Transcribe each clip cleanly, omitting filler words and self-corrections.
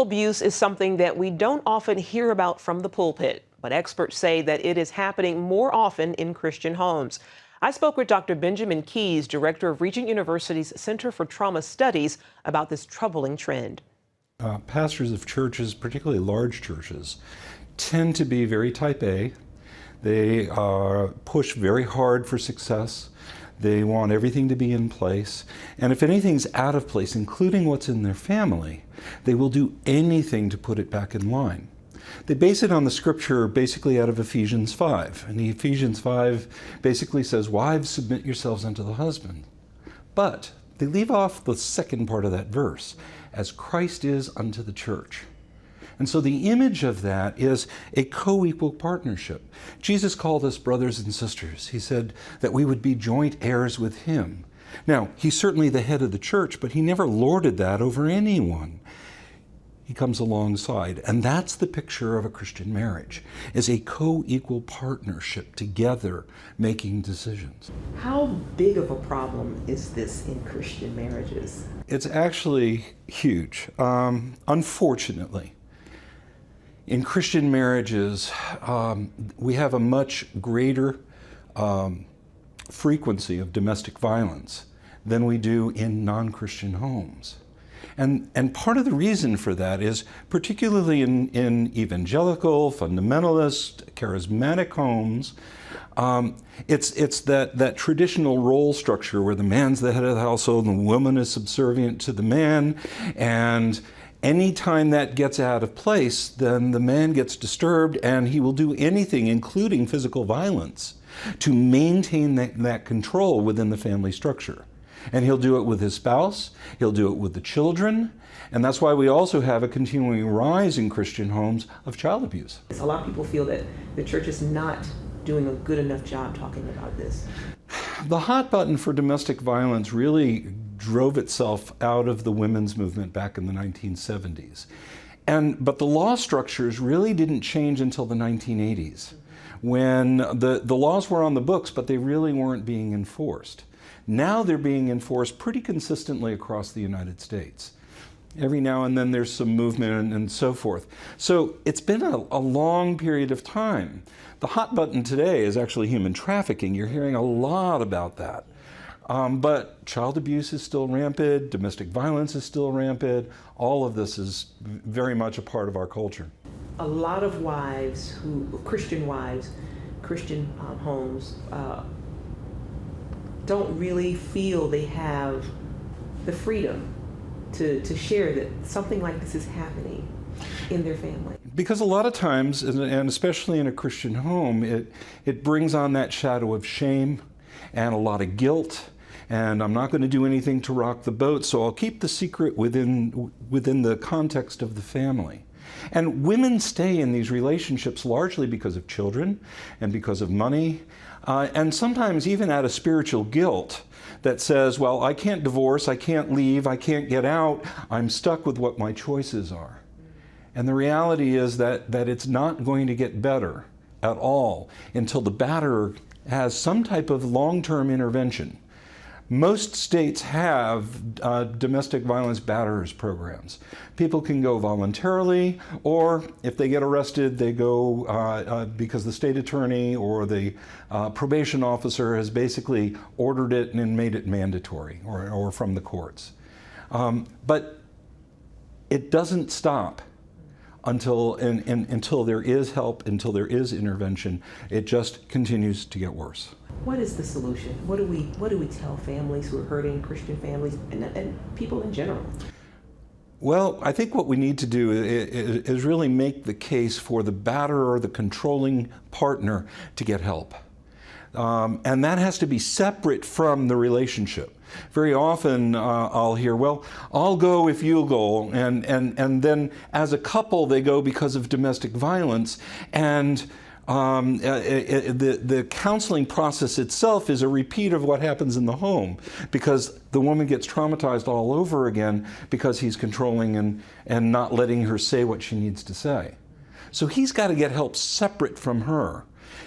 abuse is something that we don't often hear about from the pulpit, but experts say that it is happening more often in Christian homes. I spoke with Dr. Benjamin Keys, director of Regent University's Center for Trauma Studies, about this troubling trend. Pastors of churches, particularly large churches, tend to be very type A. They push very hard for success. They want everything to be in place. And if anything's out of place, including what's in their family, they will do anything to put it back in line. They base it on the scripture basically out of Ephesians 5. And Ephesians 5 basically says, wives, submit yourselves unto the husband. But they leave off the second part of that verse, as Christ is unto the church. And so the image of that is a co-equal partnership. Jesus called us brothers and sisters. He said that we would be joint heirs with him. Now, he's certainly the head of the church, but he never lorded that over anyone. He comes alongside. And that's the picture of a Christian marriage, is a co-equal partnership together making decisions. How big of a problem is this in Christian marriages? It's actually huge, unfortunately. In Christian marriages, we have a much greater frequency of domestic violence than we do in non-Christian homes. And part of the reason for that is, particularly in evangelical, fundamentalist, charismatic homes, it's that traditional role structure where the man's the head of the household and the woman is subservient to the man, and anytime that gets out of place, then the man gets disturbed and he will do anything, including physical violence, to maintain that control within the family structure. And he'll do it with his spouse, he'll do it with the children, and that's why we also have a continuing rise in Christian homes of child abuse. A lot of people feel that the church is not doing a good enough job talking about this. The hot button for domestic violence really drove itself out of the women's movement back in the 1970s. But the law structures really didn't change until the 1980s, when the laws were on the books, but they really weren't being enforced. Now they're being enforced pretty consistently across the United States. Every now and then there's some movement and so forth. So it's been a long period of time. The hot button today is actually human trafficking. You're hearing a lot about that. But child abuse is still rampant, domestic violence is still rampant. All of this is very much a part of our culture. A lot of wives, Christian homes, don't really feel they have the freedom to share that something like this is happening in their family. Because a lot of times, and especially in a Christian home, it brings on that shadow of shame and a lot of guilt. And I'm not going to do anything to rock the boat, so I'll keep the secret within the context of the family. And women stay in these relationships largely because of children and because of money, and sometimes even out of spiritual guilt that says, well, I can't divorce, I can't leave, I can't get out, I'm stuck with what my choices are. And the reality is that it's not going to get better at all until the batterer has some type of long-term intervention. Most states have domestic violence batterers programs. People can go voluntarily, or if they get arrested, they go because the state attorney or the probation officer has basically ordered it and made it mandatory, or from the courts. But it doesn't stop until there is help, until there is intervention. It just continues to get worse. What is the solution? What do we tell families who are hurting, Christian families, and people in general? Well, I think what we need to do is really make the case for the batterer or the controlling partner to get help. And that has to be separate from the relationship. Very often I'll hear, well, I'll go if you'll go, and then as a couple they go because of domestic violence, and the counseling process itself is a repeat of what happens in the home, because the woman gets traumatized all over again because he's controlling and not letting her say what she needs to say. So he's got to get help separate from her.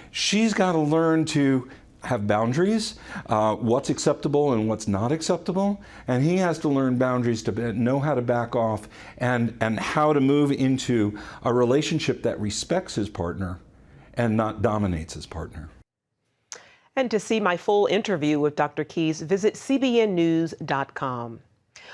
She's got to learn to have boundaries, what's acceptable and what's not acceptable, and he has to learn boundaries to know how to back off and how to move into a relationship that respects his partner and not dominates his partner. And to see my full interview with Dr. Keys, visit cbnnews.com.